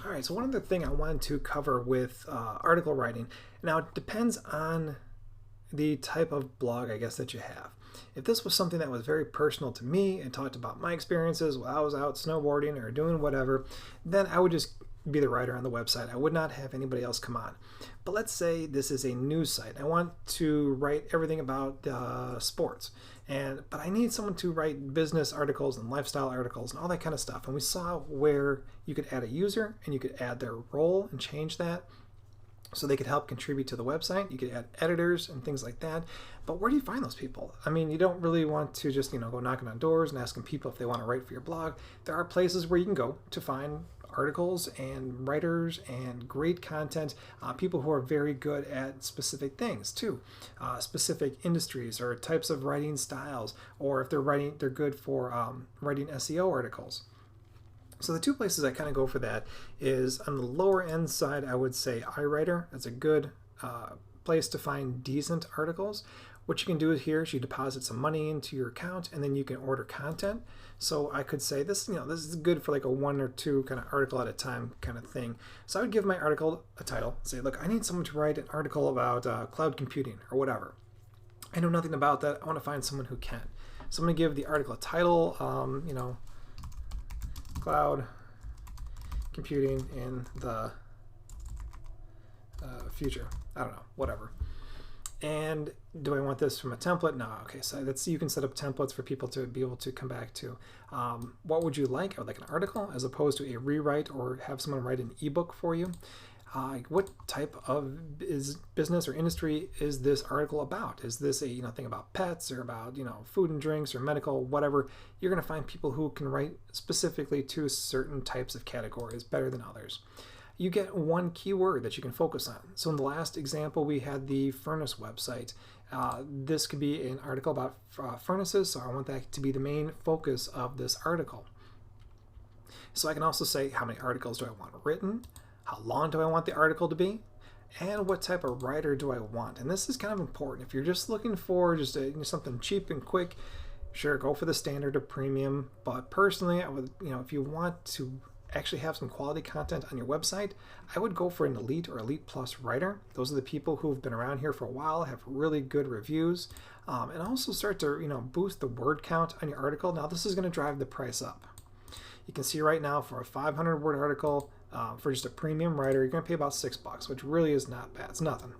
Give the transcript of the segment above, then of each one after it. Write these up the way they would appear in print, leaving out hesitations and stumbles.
All right, so one other thing I wanted to cover with article writing. Now, it depends on the type of blog, I guess, that you have. If this was something that was very personal to me and talked about my experiences while I was out snowboarding or doing whatever, then I would just be the writer on the website. I would not have anybody else come on. But let's say this is a news site. I want to write everything about sports, but I need someone to write business articles and lifestyle articles and all that kind of stuff. And we saw where you could add a user and you could add their role and change that so they could help contribute to the website. You could add editors and things like that. But where do you find those people? I mean, you don't really want to just, go knocking on doors and asking people if they want to write for your blog. There are places where you can go to find articles and writers and great content, people who are very good at specific things too, specific industries or types of writing styles, or if they're good for writing SEO articles. So the two places I kind of go for that is on the lower end side, I would say iWriter. That's a good place to find decent articles. What you can do here is you deposit some money into your account and then you can order content. So I could say this is good for like a one or two kind of article at a time kind of thing. So I would give my article a title, say, look, I need someone to write an article about cloud computing or whatever. I know nothing about that. I want to find someone who can. So I'm going to give the article a title, cloud computing in the future. I don't know, whatever. And do I want this from a template? No. Okay, so you can set up templates for people to be able to come back to. What would you like? I would like an article as opposed to a rewrite or have someone write an ebook for you. What type of business or industry is this article about? Is this a thing about pets or about food and drinks or medical, whatever? You're going to find people who can write specifically to certain types of categories better than others. You get one keyword that you can focus on. So in the last example, we had the furnace website. This could be an article about furnaces, so I want that to be the main focus of this article. So I can also say how many articles do I want written, how long do I want the article to be, and what type of writer do I want. And this is kind of important. If you're just looking for something cheap and quick, sure, go for the standard or premium. But personally, I would, if you want to actually have some quality content on your website, I would go for an elite or elite plus writer. Those are the people who've been around here for a while, have really good reviews, and also start to boost the word count on your article. Now this is going to drive the price up. You can see right now for a 500 word article, for just a premium writer, you're going to pay about $6, which really is not bad. It's nothing.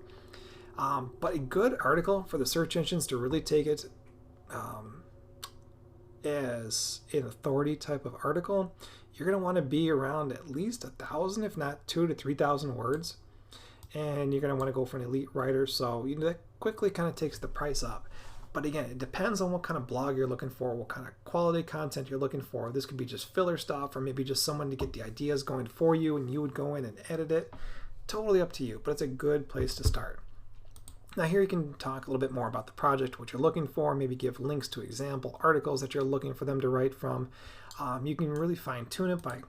But a good article for the search engines to really take it as an authority type of article, you're going to want to be around at least 1,000, if not 2,000 to 3,000 words. And you're going to want to go for an elite writer. So that quickly kind of takes the price up. But again, it depends on what kind of blog you're looking for, what kind of quality content you're looking for. This could be just filler stuff, or maybe just someone to get the ideas going for you and you would go in and edit it. Totally up to you, but it's a good place to start. Now here you can talk a little bit more about the project, what you're looking for, maybe give links to example articles that you're looking for them to write from. You can really fine tune it by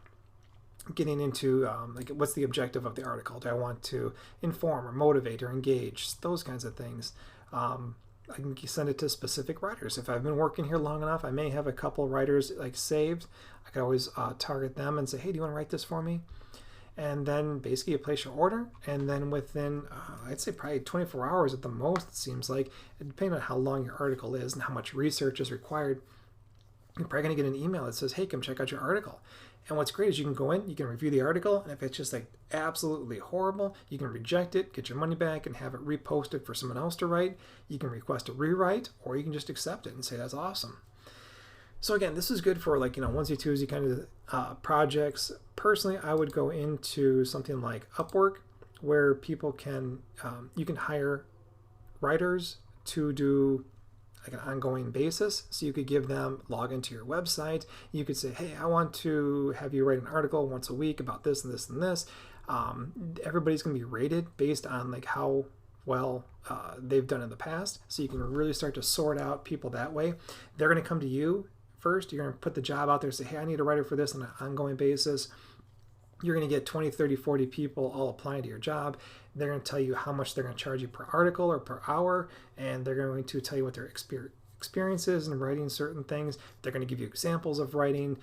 getting into what's the objective of the article. Do I want to inform or motivate or engage? Those kinds of things. I can send it to specific writers. If I've been working here long enough, I may have a couple writers saved. I could always target them and say, hey, do you want to write this for me? And then basically you place your order, and then within, I'd say probably 24 hours at the most, it seems like, depending on how long your article is and how much research is required, you're probably going to get an email that says, hey, come check out your article. And what's great is you can go in, you can review the article, and if it's just absolutely horrible, you can reject it, get your money back, and have it reposted for someone else to write. You can request a rewrite, or you can just accept it and say, that's awesome. So again, this is good for onesie twosie kind of projects. Personally, I would go into something like Upwork, where people can, you can hire writers to do an ongoing basis. So you could give them, log into your website. You could say, hey, I want to have you write an article once a week about this and this and this. Everybody's going to be rated based on how well they've done in the past. So you can really start to sort out people that way. They're going to come to you first. You're going to put the job out there and say, hey, I need a writer for this on an ongoing basis. You're going to get 20, 30, 40 people all applying to your job. They're going to tell you how much they're going to charge you per article or per hour, and they're going to tell you what their experiences in writing certain things. They're going to give you examples of writing,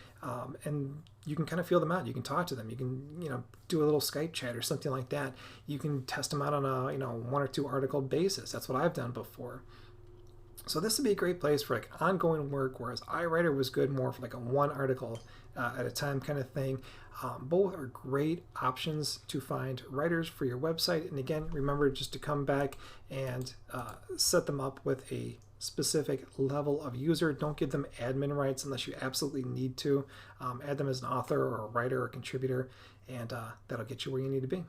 and you can kind of feel them out. You can talk to them. You can, do a little Skype chat or something like that. You can test them out on a, 1 or 2 article basis. That's what I've done before. So this would be a great place for like ongoing work, whereas iWriter was good more for like a 1 article at a time kind of thing. Both are great options to find writers for your website. And again, remember just to come back and set them up with a specific level of user. Don't give them admin rights unless you absolutely need to. Add them as an author or a writer or contributor, and that'll get you where you need to be.